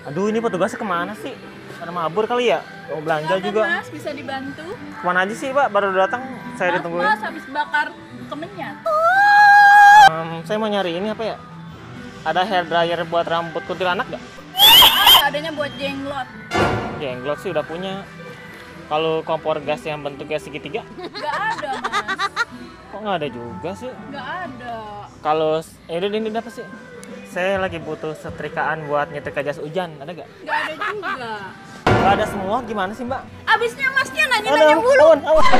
Aduh, ini petugasnya kemana sih? Pada mabur kali ya? Mau belanja Silakan, juga. Mas, bisa dibantu. Kemana aja sih, Pak? Baru datang, saya Mas, ditungguin. Mas habis bakar kemenyan. Saya mau nyari ini apa ya? Ada hair dryer buat rambut kuntilanak nggak? Adanya buat jenglot. Jenglot sih udah punya. Kalau kompor gas yang bentuknya segitiga, Nggak ada, Mas. kok nggak ada juga sih? Nggak ada. Kalau ini apa sih? Saya lagi butuh setrikaan buat nyetrika jas hujan, ada nggak? Nggak ada juga. Nggak ada semua, gimana sih Mbak? Abisnya Masnya nanya-nanya mulu. Awan.